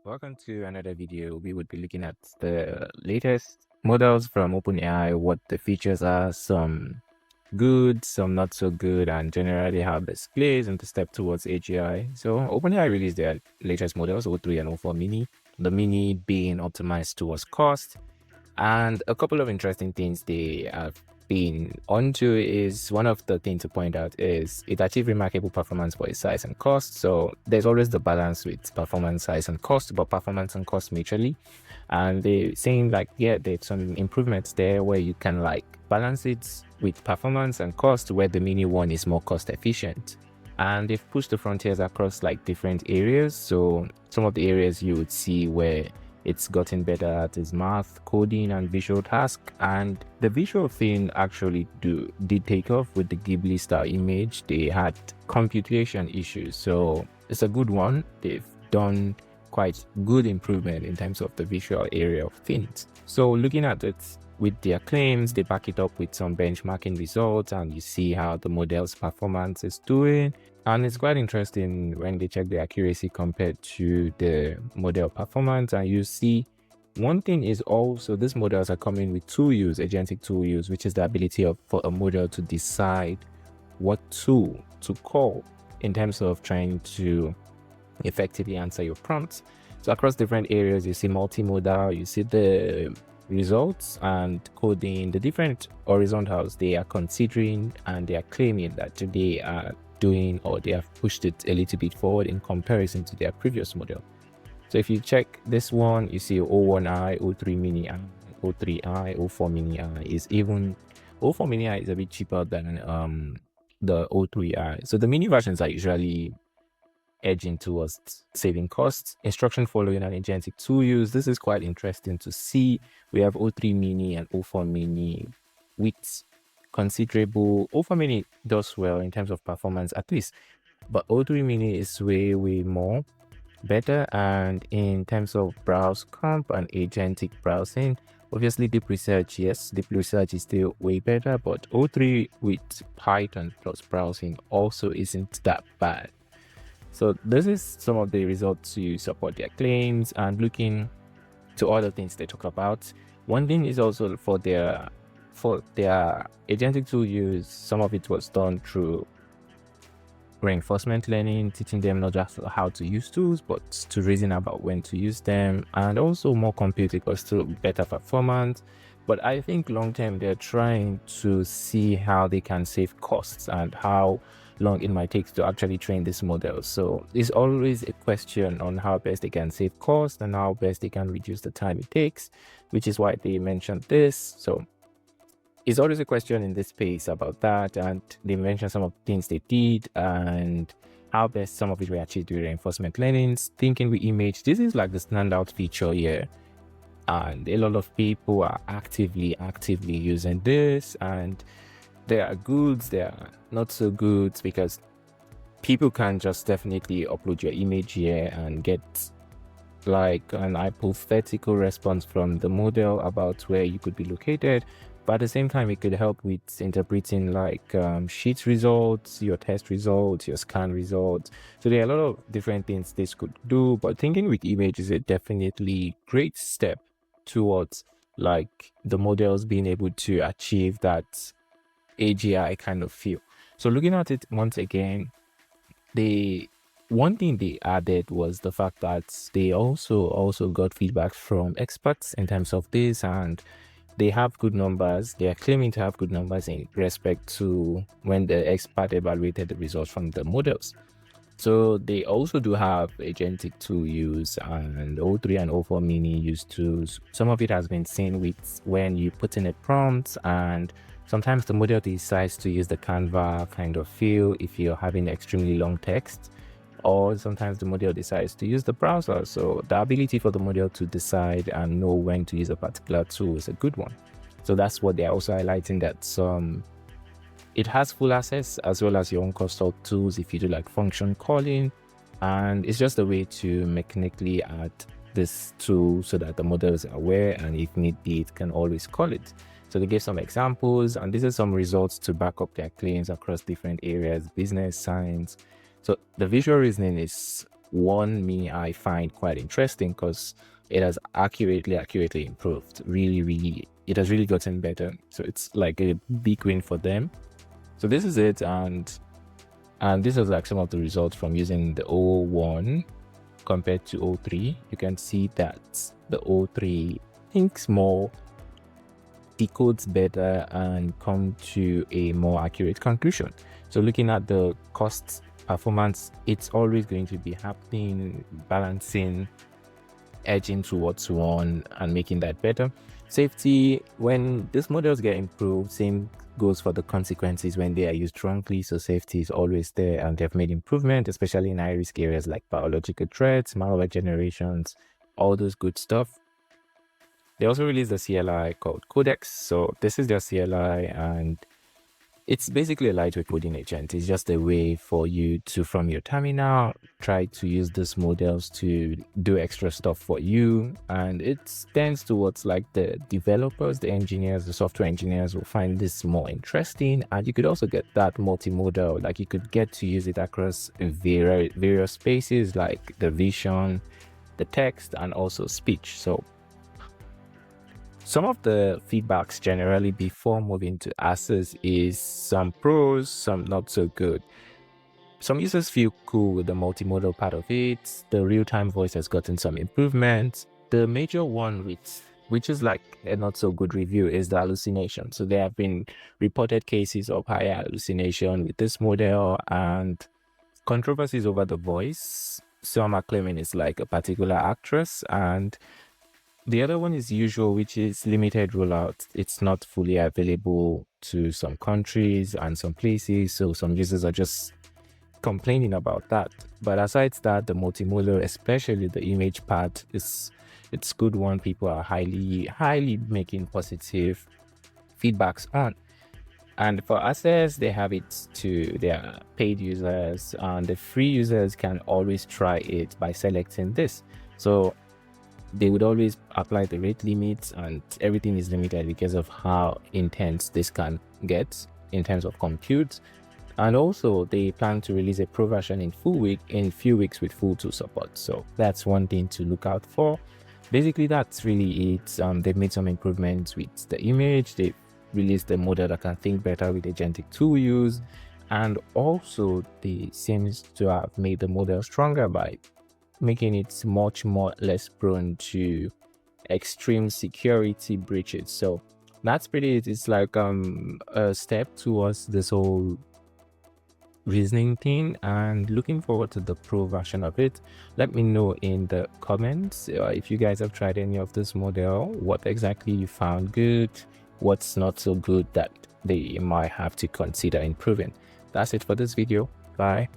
Welcome to another video. We would be looking at the latest models from OpenAI, what the features are, some good, some not so good, and generally how this plays and the step towards AGI. So OpenAI released their latest models, o3 and o4-Mini, the Mini being optimized towards cost. And a couple of interesting things they have been onto is one of the things to point out is it achieved remarkable performance for its size and cost. So there's always the balance with performance, size, and cost, but performance and cost mutually. And they're saying like, yeah, there's some improvements there where you can like balance it with performance and cost, where the Mini one is more cost efficient. And they've pushed the frontiers across like different areas. So some of the areas you would see where it's gotten better at is math, coding, and visual task. And the visual thing actually did take off with the Ghibli style image. They had computation issues, so it's a good one. They've done quite good improvement in terms of the visual area of things. So looking at it with their claims, they back it up with some benchmarking results, and you see how the model's performance is doing. And it's quite interesting when they check the accuracy compared to the model performance. And you see one thing is also these models are coming with tool use, agentic tool use, which is the ability for a model to decide what tool to call in terms of trying to effectively answer your prompts. So across different areas, you see multimodal, you see the results and coding, the different horizontals they are considering, and they are claiming that they are doing, or they have pushed it a little bit forward in comparison to their previous model. So if you check this one, you see o1I, o3-Mini I, o3I, o4-Mini I is even o4-Mini I is a bit cheaper than the o3I. So the mini versions are usually edging towards saving costs. Instruction following and agentic tool use. This is quite interesting to see. We have o3-Mini and o4-Mini with considerable. o4-Mini does well in terms of performance at least, but o3-Mini is way more better. And in terms of browse comp and agentic browsing, obviously deep research, yes, deep research is still way better, but o3 with Python plus browsing also isn't that bad. So this is some of the results to support their claims. And looking to other things they talk about, one thing is also for their agentic tool use, some of it was done through reinforcement learning, teaching them not just how to use tools, but to reason about when to use them, and also more compute equals to better performance. But I think long term, they're trying to see how they can save costs and how long it might take to actually train this model. So it's always a question on how best they can save costs and how best they can reduce the time it takes, which is why they mentioned this. So it's always a question in this space about that, and they mentioned some of the things they did and how best some of it were achieved with reinforcement learning. Thinking with image, this is like the standout feature here, and a lot of people are actively using this, and there are goods, there are not so good, because people can just definitely upload your image here and get like an hypothetical response from the model about where you could be located. But at the same time, it could help with interpreting like sheet results, your test results, your scan results. So there are a lot of different things this could do, but thinking with image is a definitely great step towards like the models being able to achieve that AGI kind of feel. So looking at it once again, one thing they added was the fact that they also got feedback from experts in terms of this, and they have good numbers. They are claiming to have good numbers in respect to when the expert evaluated the results from the models. So they also do have agentic tool use, and o3 and o4-Mini use tools. Some of it has been seen with when you put in a prompt, and sometimes the model decides to use the Canva kind of feel if you're having extremely long text, or sometimes the model decides to use the browser. So the ability for the model to decide and know when to use a particular tool is a good one. So that's what they're also highlighting, that it has full access as well as your own custom tools if you do like function calling, and it's just a way to mechanically add this tool so that the model is aware, and if need be, it can always call it. So they gave some examples, and these are some results to back up their claims across different areas, business, science. So the visual reasoning is o4-Mini I find quite interesting because it has accurately improved. Really, it has really gotten better. So it's like a big win for them. So this is it, and this is like some of the results from using the o1 compared to o3. You can see that the o3 thinks more, decodes better, and come to a more accurate conclusion. So looking at the cost performance, it's always going to be happening, balancing, edging towards one and making that better. Safety, when these models get improved, same goes for the consequences when they are used wrongly. So safety is always there, and they've made improvement, especially in high-risk areas like biological threats, malware generations, all those good stuff. They also released a CLI called Codex. So this is their CLI, and it's basically a lightweight coding agent. It's just a way for you to, from your terminal, try to use these models to do extra stuff for you. And it tends towards like the developers, the engineers, the software engineers will find this more interesting. And you could also get that multimodal, like you could get to use it across various spaces like the vision, the text, and also speech. So some of the feedbacks generally before moving to access is some pros, some not so good. Some users feel cool with the multimodal part of it. The real-time voice has gotten some improvements. The major one, which is like a not so good review, is the hallucination. So there have been reported cases of higher hallucination with this model and controversies over the voice. Some are claiming it's like a particular actress, and the other one is usual, which is limited rollout. It's not fully available to some countries and some places, so some users are just complaining about that. But aside that, the multimodal, especially the image part, it's good one. People are highly making positive feedbacks on. And for access, they have it to their paid users, and the free users can always try it by selecting this. So they would always apply the rate limits, and everything is limited because of how intense this can get in terms of compute. And also they plan to release a pro version in few weeks with full tool support. So that's one thing to look out for. Basically, that's really it. They've made some improvements with the image. They've released a model that can think better with Agentic Tool Use, and also they seems to have made the model stronger by making it much less prone to extreme security breaches. So that's pretty it. It's like a step towards this whole reasoning thing, and looking forward to the pro version of it. Let me know in the comments if you guys have tried any of this model, what exactly you found good, what's not so good that they might have to consider improving. That's it for this video. Bye.